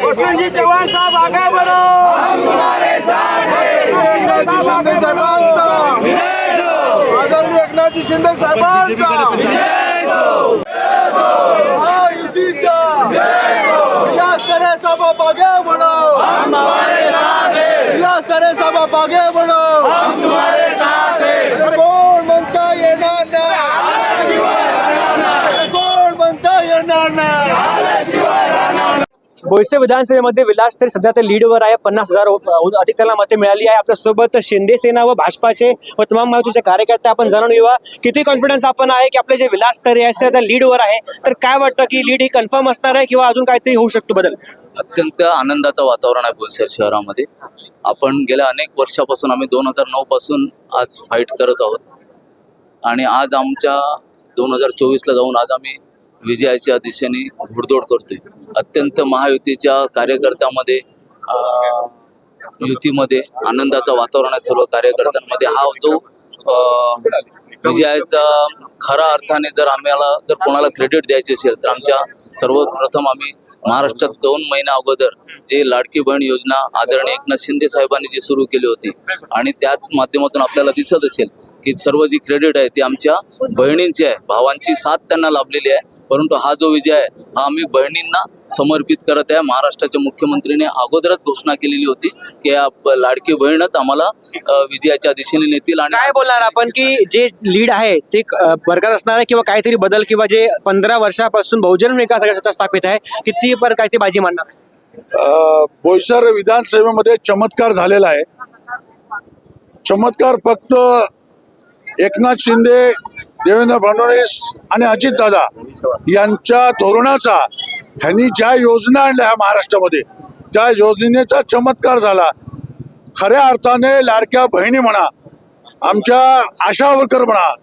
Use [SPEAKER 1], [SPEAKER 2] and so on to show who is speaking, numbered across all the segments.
[SPEAKER 1] वसंतजी चव्हाण साहब आगे बढ़ो, हम तुम्हारे साथ हैं।
[SPEAKER 2] आदरणीय एकनाथजी शिंदे साहेबांचा विलास तरे साहेब आगे बढ़ो,
[SPEAKER 1] हम तुम्हारे साथ हैं।
[SPEAKER 2] विलास तरे साहेब आगे बढ़ो,
[SPEAKER 1] हम तुम्हारे साथ हैं।
[SPEAKER 2] कोण म्हणता येणार नाही, कोण म्हणता येणार नाही।
[SPEAKER 3] बोईसर विधानसभेमध्ये विलास तरी सध्या ते लीडवर आहे। 50,000 अधिक त्याला मते मिळाली आहे। आपल्यासोबत शिंदे सेना व भाजपाचे व तमाम महायुतीचे कार्यकर्ते आपण जाणून घेऊया किती कॉन्फिडन्स आपण आहे की आपले जे विलास तरी आहे सध्या लीडवर आहे। तर काय वाटतं की लीड ही कन्फर्म असणार आहे किंवा अजून काहीतरी होऊ शकतो बदल?
[SPEAKER 4] अत्यंत आनंदाचं वातावरण आहे बोईसर शहरामध्ये। आपण गेल्या अनेक वर्षापासून आम्ही 2009 पासून आज फाईट करत आहोत आणि आज आमच्या 2024ला जाऊन आज आम्ही विजयाच्या दिशेने घोडदौड करतोय। अत्यंत महायुतीच्या कार्यकर्त्यामध्ये युतीमध्ये आनंदाचं वातावरण आहे। सर्व कार्यकर्त्यांमध्ये हा जो विजयाचा खरा अर्थाने जर आम्हाला जर कोणाला क्रेडिट द्यायचे असेल तर आमच्या सर्वप्रथम आम्ही महाराष्ट्रात 2 महिन्या अगोदर जे लाडकी बहीण योजना आदरणीय एकनाथ शिंदे साहेबांनी जी सुरू केली होती आणि त्याच माध्यमातून आपल्याला दिसत असेल की सर्व जी क्रेडिट आहे ती आमच्या बहिणींची आहे, भावांची साथ त्यांना लाभलेली आहे। परंतु हा जो विजय आहे हा आम्ही बहिणींना समर्पित करत आहे। महाराष्ट्राच्या मुख्यमंत्र्यांनी अगोदरच घोषणा केलेली होती की लाडकी बहीणच आम्हाला विजयाच्या दिशेने नेतील। आणि
[SPEAKER 3] काय बोलणार आपण की जे लीड आहे ते बरकरार असणार आहे किंवा काहीतरी बदल किंवा जे 15 वर्षापासून बहुजन विकास आघाडी स्थापित आहे किती पर काय ती बाजी मांडणार?
[SPEAKER 2] बोईसर विधानसभेमध्ये चमत्कार झालेला आहे। चमत्कार फक्त एकनाथ शिंदे, देवेंद्र फडणवीस आणि अजितदादा यांच्या धोरणाचा, ह्यांनी ज्या योजना आणल्या महाराष्ट्रामध्ये त्या योजनेचा चमत्कार झाला। खऱ्या अर्थाने लाडक्या बहिणी म्हणा, आमच्या आशा वर्कर म्हणा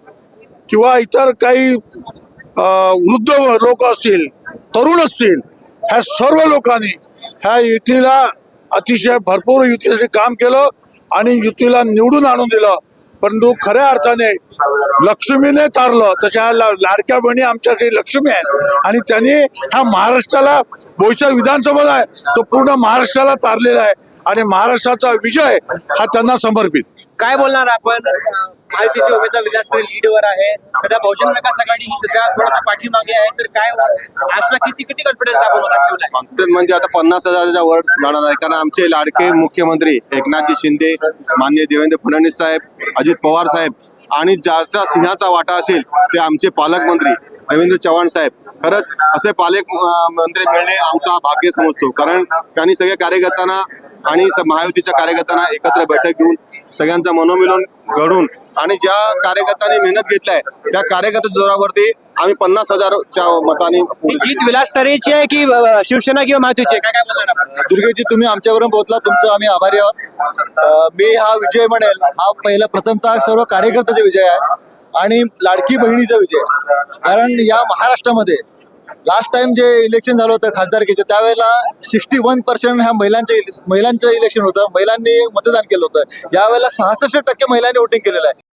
[SPEAKER 2] किंवा इतर काही वृद्ध लोक असतील, तरुण असतील, ह्या सर्व लोकांनी ह्या युतीला अतिशय भरपूर युतीसाठी काम केलं आणि युतीला निवडून आणून दिलं। परंतु खऱ्या अर्थाने लक्ष्मीने तारलं, तशा लाडक्या बहिणी आमच्यासाठी लक्ष्मी आहेत आणि त्यांनी ह्या महाराष्ट्राला, बोईसर विधानसभा आहे तो पूर्ण महाराष्ट्राला तारलेला आहे आणि महाराष्ट्राचा विजय हा त्यांना समर्पित।
[SPEAKER 3] काय बोलणार आपण? महायुतीचे उमेदवार विलास तरी लीडवर आहे, सध्या बहुजन विकास आघाडी ही सध्या थोडासा पाठीमागे आहे। तर काय आशा किती कॉन्फिडन्स आपण ठेवलाय?
[SPEAKER 5] कॉन्फिडन्स म्हणजे आता 50,000च्या वर जाणार आहे, कारण आमचे लाडके मुख्यमंत्री एकनाथजी शिंदे, माननीय देवेंद्र फडणवीस साहेब, अजित पवार साहेब आणि ज्याचा सिंहाचा वाटा असेल ते आमचे पालकमंत्री रवींद्र चव्हाण साहेब। खरंच असे पालकमंत्री मिळणे आमचा भाग्य समजतो, कारण त्यांनी सगळ्या कार्यकर्त्यांना आणि महायुतीच्या कार्यकर्त्यांना एकत्र बैठक घेऊन सगळ्यांचा मनोमिलन घडून आणि ज्या कार्यकर्त्यांनी मेहनत घेतलाय त्या कार्यकर्त्याच्या जोरावरती आम्ही 50,000च्या मताने
[SPEAKER 3] जीत विलास तरेची आहे की शिवसेना किंवा महायुतीची? काय बोलणार आपण?
[SPEAKER 5] दुर्गेशजी, तुम्ही आमच्यावरून पोहोचला, तुमचं आम्ही आभारी आहोत। मी हा विजय म्हणेल, हा पहिला प्रथमतः सर्व कार्यकर्त्याचा विजय आहे आणि लाडकी बहिणीचा विजय आहे। कारण या महाराष्ट्रामध्ये लास्ट टाइम जे इलेक्शन झालं होतं खासदारकीचं, त्यावेळेला 61% ह्या महिलांचं इलेक्शन होतं, महिलांनी मतदान केलं होतं। यावेळेला 66% महिलांनी वोटिंग केलेलं आहे।